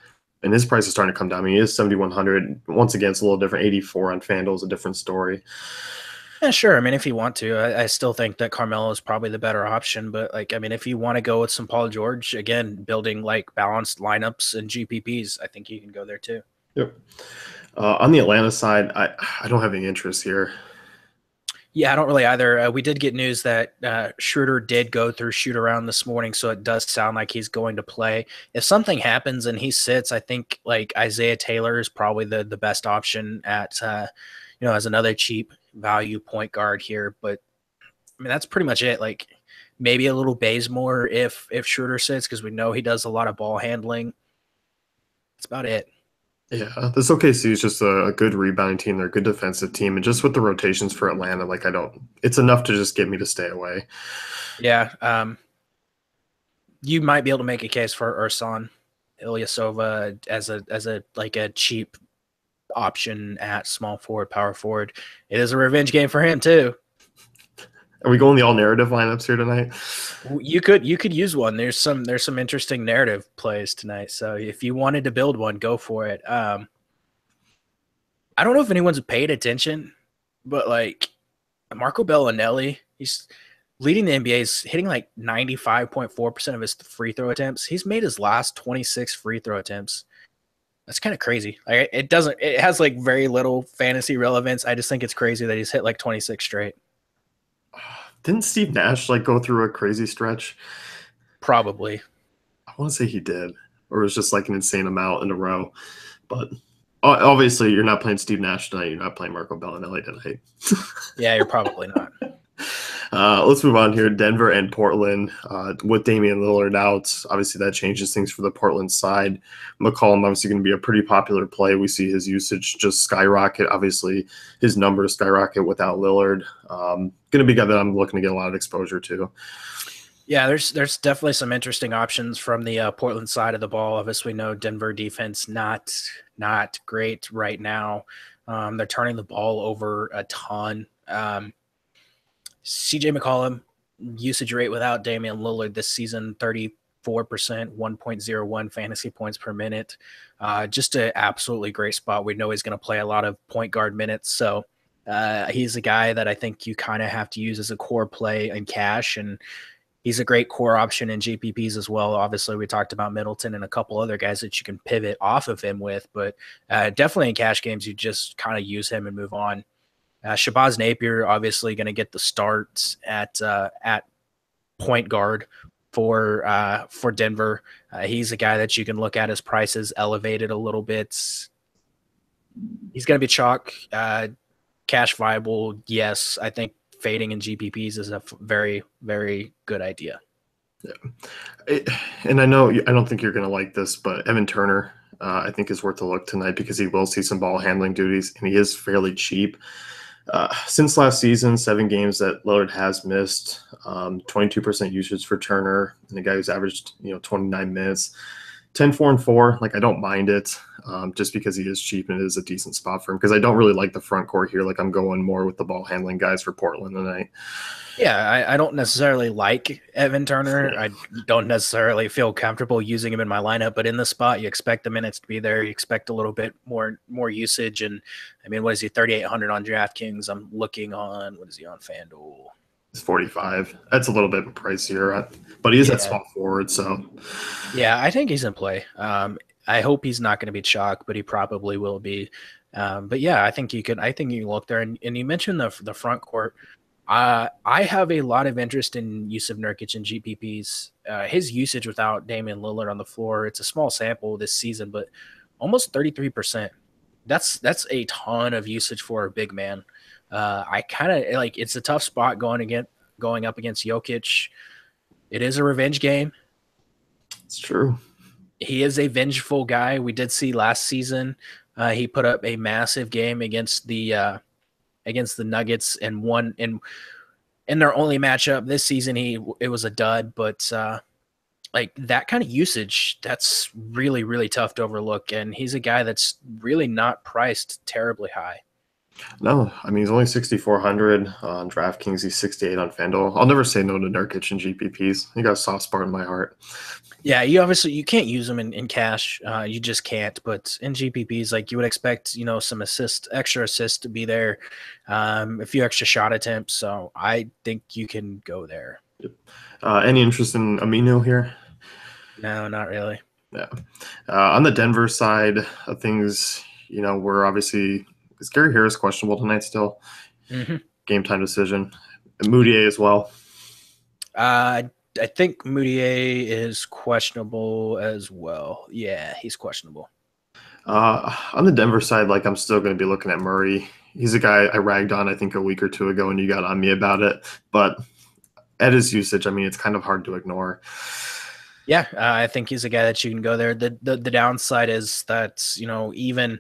and his price is starting to come down. I mean, he is 7,100. Once again, it's a little different. 84 on FanDuel is a different story. Yeah, sure. I mean, if you want to, I still think that Carmelo is probably the better option. But like, I mean, if you want to go with some Paul George, again, building like balanced lineups and GPPs, I think you can go there too. Yep. On the Atlanta side, I don't have any interest here. Yeah, I don't really either. We did get news that Schroeder did go through shoot around this morning, so it does sound like he's going to play. If something happens and he sits, I think like Isaiah Taylor is probably the best option at as another cheap value point guard here. But I mean that's pretty much it. Like maybe a little Bazemore if Schroeder sits because we know he does a lot of ball handling. That's about it. Yeah, this OKC is just a good rebounding team. They're a good defensive team, and just with the rotations for Atlanta, like it's enough to just get me to stay away. Yeah, you might be able to make a case for Ersan Ilyasova as a like a cheap option at small forward, power forward. It is a revenge game for him too. Are we going the all narrative lineups here tonight? You could use one. There's some interesting narrative plays tonight. So if you wanted to build one, go for it. I don't know if anyone's paid attention, but like Marco Bellinelli, he's leading the NBA. He's hitting like 95.4% of his free throw attempts. He's made his last 26 free throw attempts. That's kind of crazy. Like it has like very little fantasy relevance. I just think it's crazy that he's hit like 26 straight. Didn't Steve Nash like go through a crazy stretch? Probably. I want to say he did, or it was just like an insane amount in a row. But obviously, you're not playing Steve Nash tonight. You're not playing Marco Bellinelli tonight. Yeah, you're probably not. Let's move on here. Denver and Portland with Damian Lillard out. Obviously, that changes things for the Portland side. McCollum obviously going to be a pretty popular play. We see his usage just skyrocket. Obviously, his numbers skyrocket without Lillard. Going to be a guy that I'm looking to get a lot of exposure to. Yeah, there's definitely some interesting options from the Portland side of the ball. Obviously, we know Denver defense not great right now. They're turning the ball over a ton. CJ McCollum usage rate without Damian Lillard this season, 34%, 1.01 fantasy points per minute. Just an absolutely great spot. We know he's going to play a lot of point guard minutes. So he's a guy that I think you kind of have to use as a core play in cash. And he's a great core option in GPPs as well. Obviously, we talked about Middleton and a couple other guys that you can pivot off of him with. But definitely in cash games, you just kind of use him and move on. Shabazz Napier obviously going to get the starts at point guard for Denver. He's a guy that you can look at. His prices elevated a little bit. He's going to be chalk. Cash viable, yes. I think fading in GPPs is a very, very good idea. Yeah. And I don't think you're going to like this, but Evan Turner, I think is worth a look tonight because he will see some ball handling duties, and he is fairly cheap. Since last season, 7 games that Lillard has missed, 22% usage for Turner, and the guy who's averaged 29 minutes, 10-4-4, like I don't mind it, just because he is cheap and it is a decent spot for him. Because I don't really like the front court here. Like I'm going more with the ball handling guys for Portland tonight. Yeah, I don't necessarily like Evan Turner. Yeah. I don't necessarily feel comfortable using him in my lineup, but in the spot, you expect the minutes to be there. You expect a little bit more usage. And I mean, what is he, 3,800 on DraftKings? I'm looking on, what is he on FanDuel? It's 45. That's a little bit pricier, but he is at Yeah. small forward, so Yeah, I think he's in play. I hope he's not going to be chalk, but he probably will be. But yeah, I think you can look there. And you mentioned the front court. I have a lot of interest in Yusuf Nurkic and GPPs. His usage without Damian Lillard on the floor, it's a small sample this season, but almost 33%. That's a ton of usage for a big man. I kind of like it's a tough spot going up against Jokic. It is a revenge game. it's true. He is a vengeful guy. We did see last season he put up a massive game against the Nuggets and won in their only matchup this season. It was a dud, but like that kind of usage, that's really, really tough to overlook. And he's a guy that's really not priced terribly high. No, I mean he's only 6,400 on DraftKings. He's 68 on FanDuel. I'll never say no to Nurkic and GPPs. He got a soft spot in my heart. Yeah, you can't use them in cash. You just can't. But in GPPs, like you would expect, some extra assists to be there, a few extra shot attempts. So I think you can go there. Any interest in Aminu here? No, not really. Yeah. On the Denver side of things, we're obviously is Gary Harris questionable tonight still? Mm-hmm. Game time decision. And Moutier as well. I think Moutier is questionable as well. Yeah, he's questionable. On the Denver side, like I'm still going to be looking at Murray. He's a guy I ragged on, I think, a week or two ago, and you got on me about it. But at his usage, I mean, it's kind of hard to ignore. Yeah, I think he's a guy that you can go there. The downside is that, even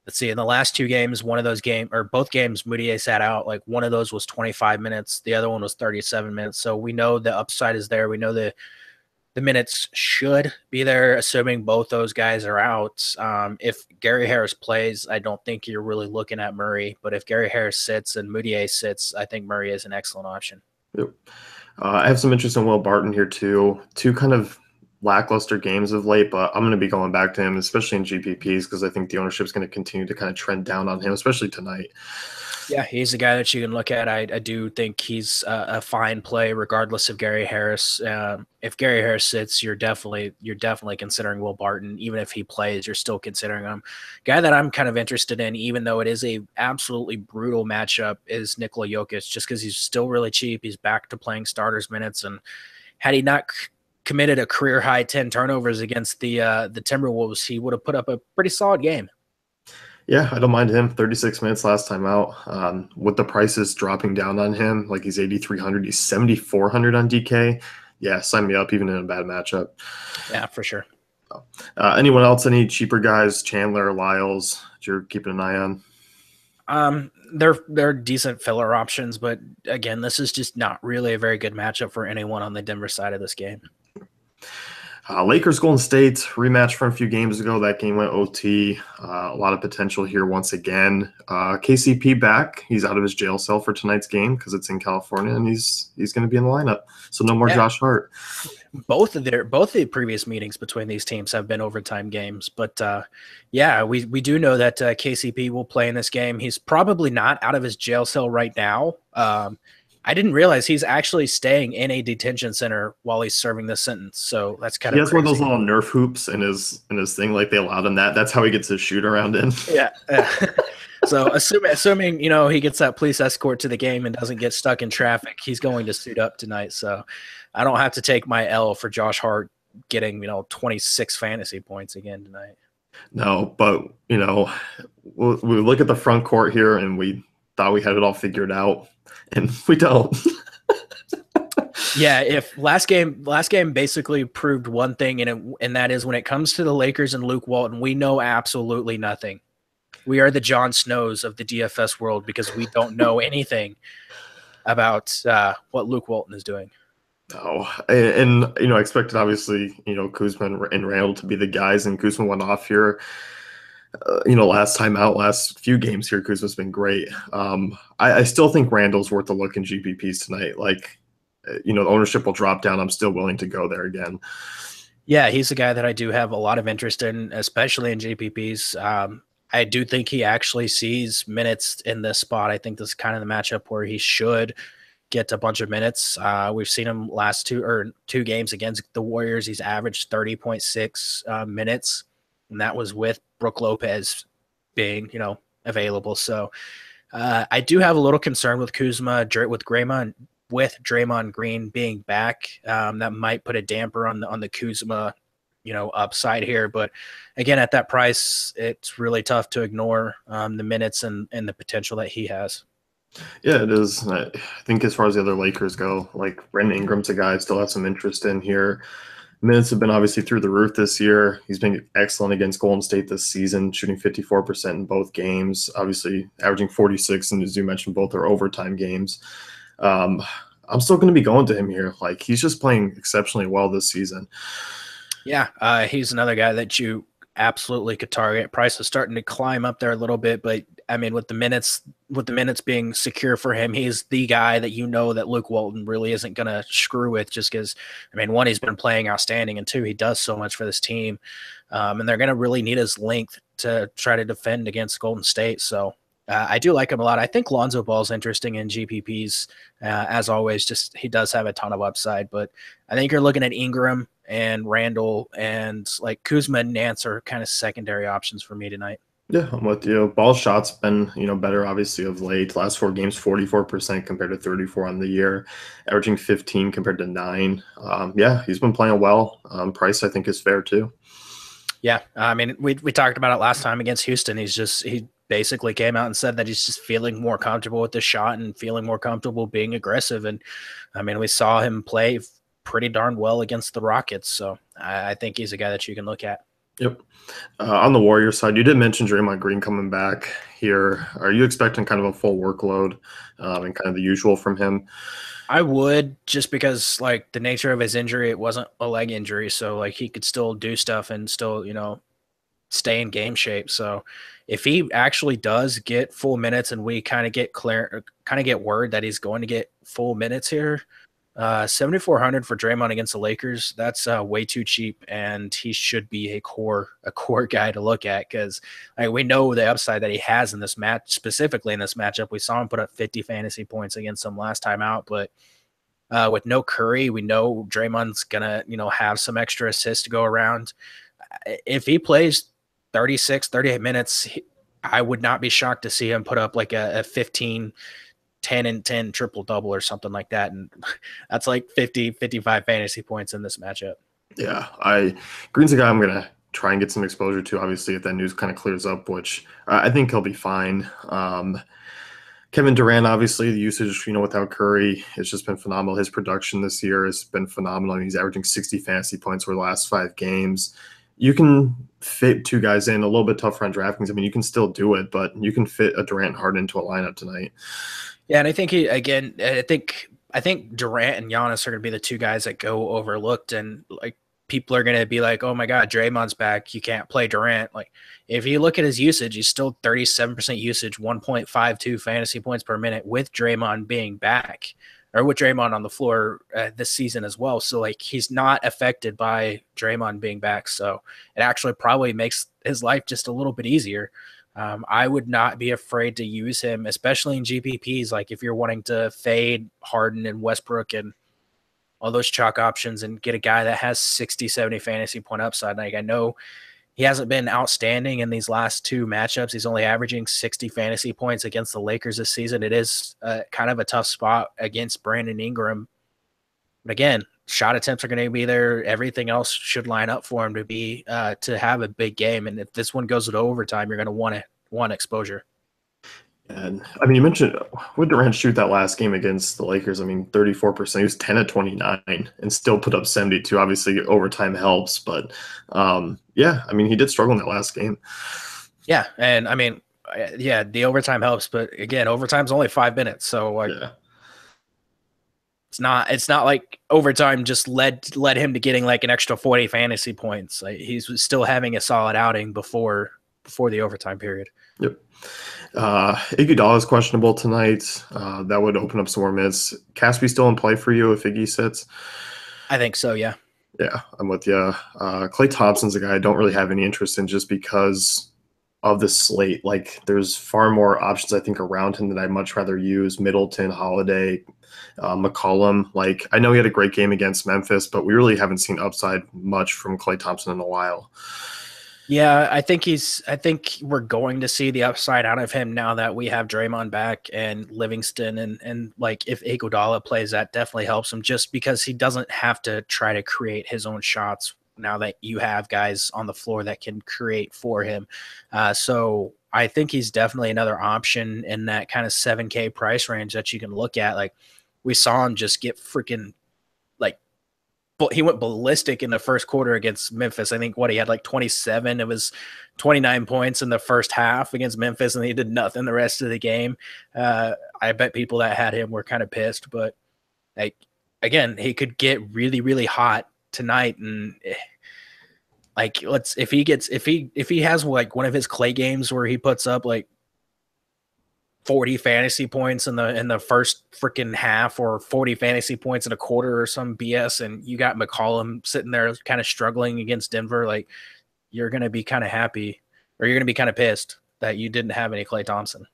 let's see, in the last two games, both games, Moutier sat out. Like one of those was 25 minutes. The other one was 37 minutes. So we know the upside is there. We know the minutes should be there, assuming both those guys are out. If Gary Harris plays, I don't think you're really looking at Murray. But if Gary Harris sits and Moutier sits, I think Murray is an excellent option. Yep. I have some interest in Will Barton here too. Two kind of lackluster games of late, but I'm going to be going back to him, especially in GPPs, because I think the ownership is going to continue to kind of trend down on him, especially tonight. Yeah, he's a guy that you can look at. I do think he's a fine play, regardless of Gary Harris. If Gary Harris sits, you're definitely considering Will Barton. Even if he plays, you're still considering him. Guy that I'm kind of interested in, even though it is a absolutely brutal matchup, is Nikola Jokic, just because he's still really cheap. He's back to playing starters minutes, and had he not committed a career high 10 turnovers against the Timberwolves, he would have put up a pretty solid game. Yeah, I don't mind him. 36 minutes last time out. With the prices dropping down on him, like he's 8,300, he's 7,400 on DK. Yeah, sign me up, even in a bad matchup. Yeah, for sure. Anyone else? Any cheaper guys? Chandler, Lyles, that you're keeping an eye on? They're decent filler options, but again, this is just not really a very good matchup for anyone on the Denver side of this game. Lakers Golden State rematch from a few games ago. That game went OT. A lot of potential here once again. KCP back. He's out of his jail cell for tonight's game because it's in California, and he's going to be in the lineup. So no more Josh Hart. Both the previous meetings between these teams have been overtime games, but we do know that KCP will play in this game. He's probably not out of his jail cell right now. I didn't realize he's actually staying in a detention center while he's serving this sentence. So that's kind of crazy. He has one of those little Nerf hoops in his thing, like they allowed him that. That's how he gets his shoot around in. Yeah. So assuming he gets that police escort to the game and doesn't get stuck in traffic, he's going to suit up tonight. So I don't have to take my L for Josh Hart getting 26 fantasy points again tonight. No, but we look at the front court here and we thought we had it all figured out. And we don't. Yeah, if last game basically proved one thing, and that is when it comes to the Lakers and Luke Walton, we know absolutely nothing. We are the Jon Snows of the DFS world because we don't know anything about what Luke Walton is doing. Oh, and I expected obviously Kuzma and Randall to be the guys, and Kuzma went off here. Last time out, last few games here, Kuzma's been great. I still think Randall's worth a look in GPPs tonight. Like, the ownership will drop down. I'm still willing to go there again. Yeah, he's a guy that I do have a lot of interest in, especially in GPPs. I do think he actually sees minutes in this spot. I think this is kind of the matchup where he should get a bunch of minutes. We've seen him last two games against the Warriors. He's averaged 30.6 minutes, and that was with Brook Lopez being, available. So I do have a little concern with Kuzma, with Draymond Green being back. That might put a damper on the Kuzma, upside here. But again, at that price, it's really tough to ignore the minutes and the potential that he has. Yeah, it is. I think as far as the other Lakers go, like Brandon Ingram's a guy I still have some interest in here. Minutes have been obviously through the roof this year. He's been excellent against Golden State this season, shooting 54% in both games, obviously averaging 46, and as you mentioned, both are overtime games. Um, I'm still going to be going to him here. Like, he's just playing exceptionally well this season. Yeah, he's another guy that you absolutely could target. Price is starting to climb up there a little bit, but I mean, with the minutes being secure for him, he's the guy that that Luke Walton really isn't going to screw with. Just because, I mean, one, he's been playing outstanding, and two, he does so much for this team, and they're going to really need his length to try to defend against Golden State. So I do like him a lot. I think Lonzo Ball's interesting in GPPs, as always. Just he does have a ton of upside, but I think you're looking at Ingram and Randall and like Kuzma and Nance are kind of secondary options for me tonight. Yeah, I'm with you. Ball shots been, better obviously of late. Last 4 games, 44% compared to 34 on the year, averaging 15 compared to 9. Yeah, he's been playing well. Price I think is fair too. Yeah, I mean, we talked about it last time against Houston. He basically came out and said that he's just feeling more comfortable with the shot and feeling more comfortable being aggressive. And I mean, we saw him play pretty darn well against the Rockets. So I think he's a guy that you can look at. Yep. On the Warriors side, you did mention Draymond Green coming back here. Are you expecting kind of a full workload and kind of the usual from him? I would, just because like the nature of his injury, it wasn't a leg injury, so like he could still do stuff and still, stay in game shape. So if he actually does get full minutes and we kind of get word that he's going to get full minutes here, 7,400 for Draymond against the Lakers, that's way too cheap, and he should be a core guy to look at, because like, we know the upside that he has in this match, specifically in this matchup. We saw him put up 50 fantasy points against them last time out, but with no Curry, we know Draymond's gonna have some extra assists to go around. If he plays 36, 38 minutes, I would not be shocked to see him put up like a 15, 10 and 10 triple double or something like that. And that's like 50, 55 fantasy points in this matchup. Yeah, Green's a guy I'm gonna try and get some exposure to. Obviously, if that news kind of clears up, which I think he'll be fine. Kevin Durant, obviously, the usage, without Curry, it's just been phenomenal. His production this year has been phenomenal. He's averaging 60 fantasy points over the last 5 games. You can fit two guys in, a little bit tougher on DraftKings. I mean, you can still do it, but you can fit a Durant and Harden into a lineup tonight. Yeah, and I think I think Durant and Giannis are going to be the two guys that go overlooked, and like people are going to be like, "Oh my God, Draymond's back. You can't play Durant." Like if you look at his usage, he's still 37% usage, 1.52 fantasy points per minute with Draymond being back, or with Draymond on the floor this season as well. So like he's not affected by Draymond being back. So it actually probably makes his life just a little bit easier. I would not be afraid to use him, especially in GPPs. Like if you're wanting to fade Harden and Westbrook and all those chalk options and get a guy that has 60, 70 fantasy point upside. Like I know he hasn't been outstanding in these last two matchups. He's only averaging 60 fantasy points against the Lakers this season. It is kind of a tough spot against Brandon Ingram. But again, shot attempts are going to be there. Everything else should line up for him to have a big game. And if this one goes to overtime, you're going to want exposure. And I mean, you mentioned would Durant shoot that last game against the Lakers? I mean, 34%. He was 10 of 29 and still put up 72. Obviously, overtime helps, but yeah, I mean, he did struggle in that last game. Yeah, and I mean, yeah, the overtime helps, but again, overtime's only 5 minutes, so like, Yeah. It's not like overtime just led him to getting like an extra 40 fantasy points. Like he's still having a solid outing before the overtime period. Yep. Iguodala is questionable tonight. That would open up some more minutes. Caspi still in play for you if Iggy sits? I think so, yeah. Yeah, I'm with you. Klay Thompson's a guy I don't really have any interest in just because of the slate. Like, there's far more options I think around him that I'd much rather use. Middleton, Holiday, McCollum. Like, I know he had a great game against Memphis, but we really haven't seen upside much from Klay Thompson in a while. Yeah, I think we're going to see the upside out of him now that we have Draymond back and Livingston and like if Iguodala plays, that definitely helps him just because he doesn't have to try to create his own shots now that you have guys on the floor that can create for him. So I think he's definitely another option in that kind of 7K price range that you can look at. Like we saw him just get freaking like he went ballistic in the first quarter against Memphis. I think he had like 27. It was 29 points in the first half against Memphis, and he did nothing the rest of the game. I bet people that had him were kind of pissed, but like again, he could get really, really hot tonight, and like if he has like one of his Clay games where he puts up like 40 fantasy points in the first freaking half or 40 fantasy points in a quarter or some BS, and you got McCollum sitting there kind of struggling against Denver, like you're going to be kind of happy or you're going to be kind of pissed that you didn't have any Klay Thompson.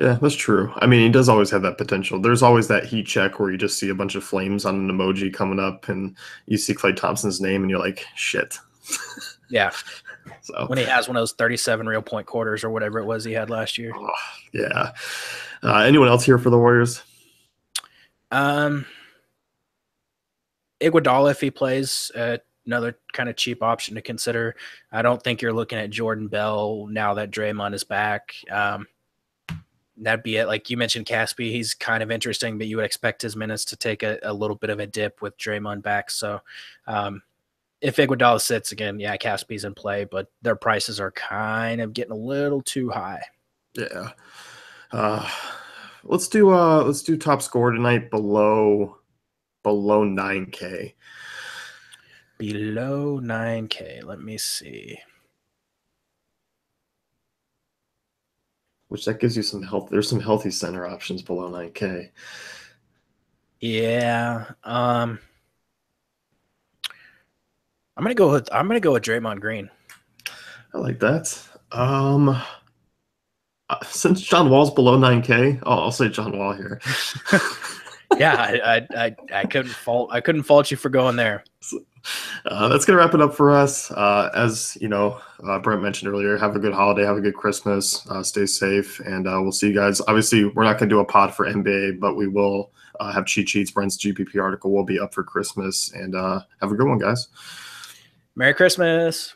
Yeah, that's true. I mean, he does always have that potential. There's always that heat check where you just see a bunch of flames on an emoji coming up and you see Klay Thompson's name and you're like, shit. Yeah. So when he has one of those 37 real point quarters or whatever it was he had last year. Oh, yeah. Anyone else here for the Warriors? Iguodala, if he plays, another kind of cheap option to consider. I don't think you're looking at Jordan Bell now that Draymond is back. That'd be it. Like you mentioned, Caspi, he's kind of interesting, but you would expect his minutes to take a little bit of a dip with Draymond back. So if Iguodala sits again, yeah, Caspi's in play, but their prices are kind of getting a little too high. Yeah. Let's do top score tonight below 9K. Below 9K. Let me see. Which that gives you some health. There's some healthy center options below 9K. Yeah. I'm gonna go with Draymond Green. I like that. Since John Wall's below 9K, I'll say John Wall here. Yeah, I couldn't fault you for going there. That's gonna wrap it up for us. As you know, Brent mentioned earlier, have a good holiday, have a good Christmas, stay safe, and we'll see you guys. Obviously, we're not gonna do a pod for NBA, but we will have cheat sheets. Brent's GPP article will be up for Christmas, and have a good one, guys. Merry Christmas.